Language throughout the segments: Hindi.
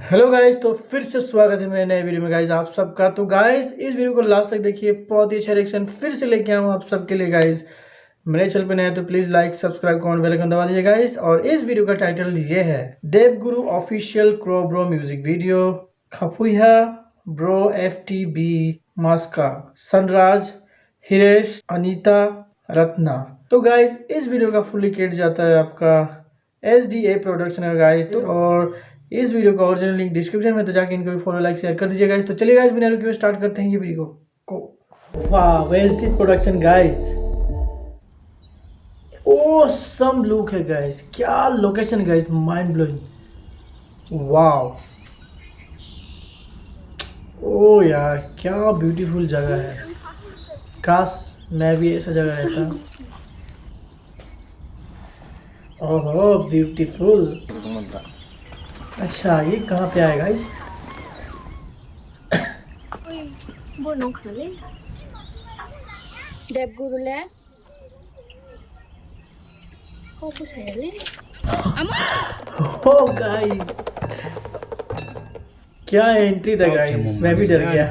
हेलो गाइस, तो फिर से स्वागत है मेरे नए वीडियो में गाइस आप सबका। तो गाइस इस वीडियो को लास्ट तक देखिए, बहुत ही अच्छा रिएक्शन फिर से लेके आऊँ आप सबके लिए गाइस। मेरे चैनल पे नए तो please like subscribe comment bell icon दबा दीजिए गाइस। और इस वीडियो का टाइटल ये है देवगुरु ऑफिशियल कोब्रो म्यूजिक वीडियो खपुइहा ब्रो FTB मास्का सनराज हिरेश अनीता रत्ना। तो गाइस इस वीडियो का फुली किट जाता है आपका SDA प्रोडक्शन है गाइस। तो और इस वीडियो का ओरिजिनल लिंक डिस्क्रिप्शन में, तो जाके इनको भी फॉलो लाइक शेयर कर दीजिए गाइस। तो चलिए गाइस बिना रुके स्टार्ट करते हैं ये वीडियो को। वाह SD प्रोडक्शन गाइस, ओ सम लुक है गाइस, क्या लोकेशन गाइस, माइंड ब्लोइंग। वाह ओ यार क्या ब्यूटीफुल जगह है, काश मैं भी ऐसा जगह रहता। ओहो ब्यूटीफुल। अच्छा ये कहाँ पे आएगा इस Bo nong khale. Dep guru le. Kau pun saya le. Ama. ओ गाइस क्या एंट्री था गाइस, मैं भी डर गया।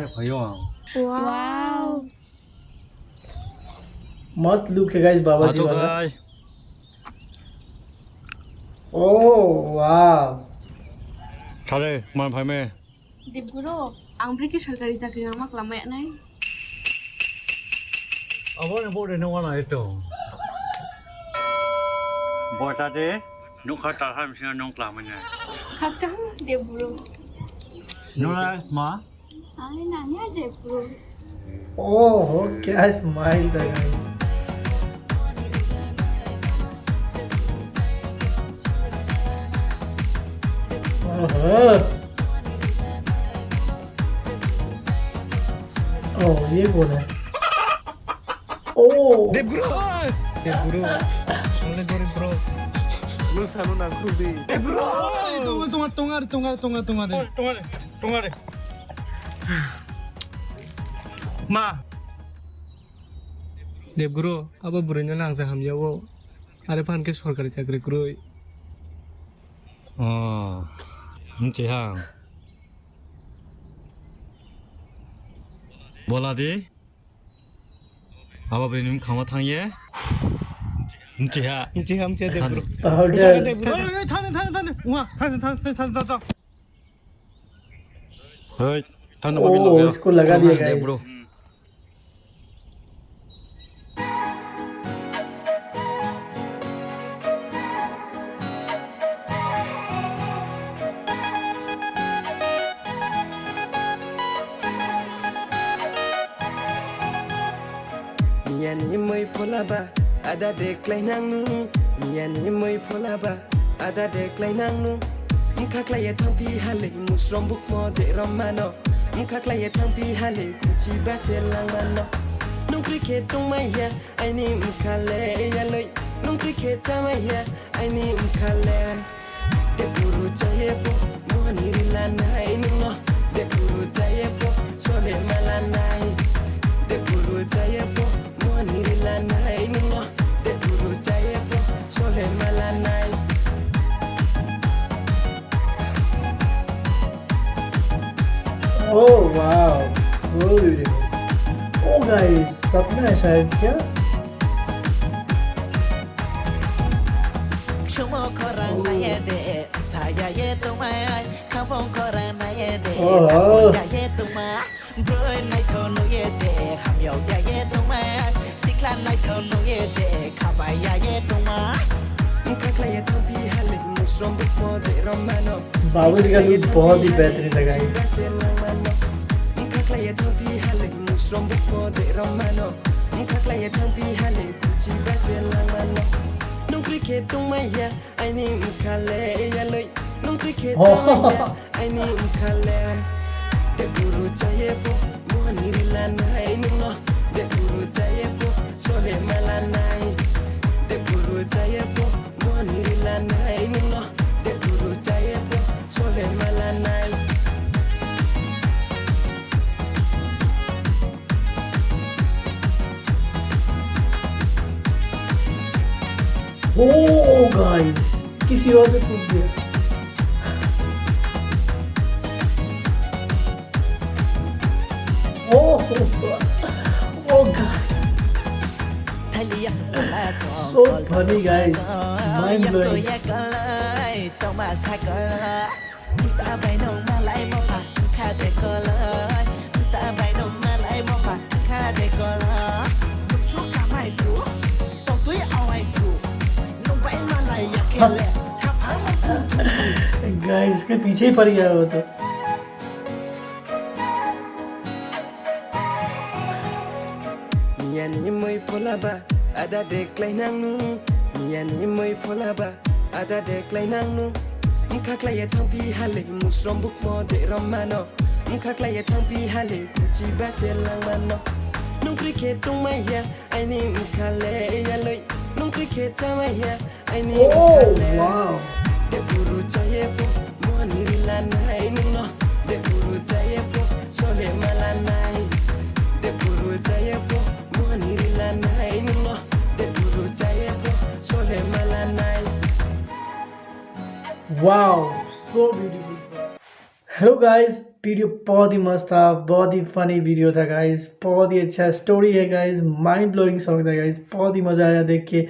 Wow. मस्त लुक है गाइस बाबा जी वाला। ओ वाह थारे मान भाई में Dep guru. Ang beri ke सरकारी चाकरी nama kelama nai. अब ने बोले न वाला itu बोटा दे नुखा ता हम से नों क्लामने Kak cang Dep guru. नुला मा Ale nanya Dep guru. ओहो क्या स्माइल था गाइस। ओहो ओ ये कौन है? ओ देवगुरु सोने गोरी bro Lu selalu nangkut di. tunggu deh ma देवगुरु अब बुरैनो नांजा हामयाव आरो फानके सरकारि चाकरि ग्रुइ चे हां बोला दे अब ब्रेनिम खामा थांगे चे हा इंचे हमचे देवगुरु पाउडर थाने उहा थाने जा हेय थाने ओ मोबिल इसको लगा दिया guys. Bro Miani moi polaba ada deklai nangnu miani moi polaba ada deklai nangnu mkhaklai thampi hale musrom bukmo de romano mkhaklai thampi hale kuchi baselang mano nung cricket tung mai ya aini mkhale ya loi nung cricket chama ya aini mkhale de guru chaye po moni rilanai no de guru chaye po sole malanai de guru chaye po moni rilanai no de guru chaye po sole malanai ओ वाव वो ब्यूटीफुल। ओ गाइस सपना है शायद क्या? Cuma korang naya de, saya ye tumai, kampung korang naya de, Oh. saya ye tumai, bro nai kono ye de, ham yo ye tumai, siklan nai kono ye de, Khaphuiha ye tumai. mkhaklai thampi hale musrom bukmo de romano बाबू जी का लुक बहुत ही बेहतरीन था guys. mkhaklai thampi hale musrom bukmo de romano mkhaklai thampi hale kuchi baselang mano nung cricket tung mai ya aini mkhale ya loi nung cricket chama ya aini mkhale de guru chaye po moni rilanai no de guru chaye po sole malanai de guru chaye po moni rilanai no de guru chaye po sole malanai ओ गाइस किसी और पे कूद गया। So funny guys, mind blowing. Guys इसके पीछे ही पड़ गया वो तो। Miani moi polaba ada deklai nangnu Miani moi polaba ada deklai nangnu Mkhaklaya thampi hale musrom buk mo de romano Mkhaklaya thampi hale kuchi baselang mano Nung cricket tung mai ya ai ni mkhale ya loi Nung cricket ta mai ya ai ni mkhale wow. De buru chaye po mo ni rilanai no De buru chaye po sole malanai De buru chaye po wow so beautiful. Hello guys, video बहुत ही मस्त था, बहुत ही फनी वीडियो था गाइस, बहुत ही अच्छा स्टोरी है गाइस, माइंड ब्लोइंग सॉन्ग था गाइस, बहुत ही मज़ा आया देख के।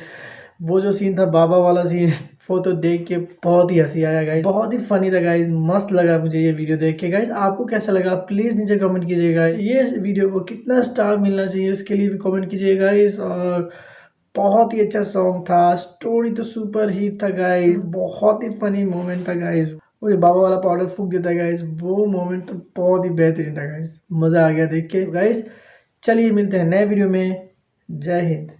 वो जो सीन था बाबा वाला सीन वो तो देख के बहुत ही हंसी आया गाइस, बहुत ही फनी था गाइस, मस्त लगा मुझे ये वीडियो देख के। गाइस आपको कैसा लगा प्लीज़ नीचे कमेंट कीजिएगा। ये वीडियो को कितना स्टार मिलना चाहिए उसके लिए भी कमेंट कीजिएगा गाइस। और बहुत ही अच्छा सॉन्ग था, स्टोरी तो सुपर हिट था गाइस, बहुत ही फनी मोमेंट था गाइस। वो जो बाबा वाला पाउडर फूक देता है गाइस, वो मोमेंट तो बहुत ही बेहतरीन था गाइस, मज़ा आ गया देख के। गाइस चलिए मिलते हैं नए वीडियो में, जय हिंद।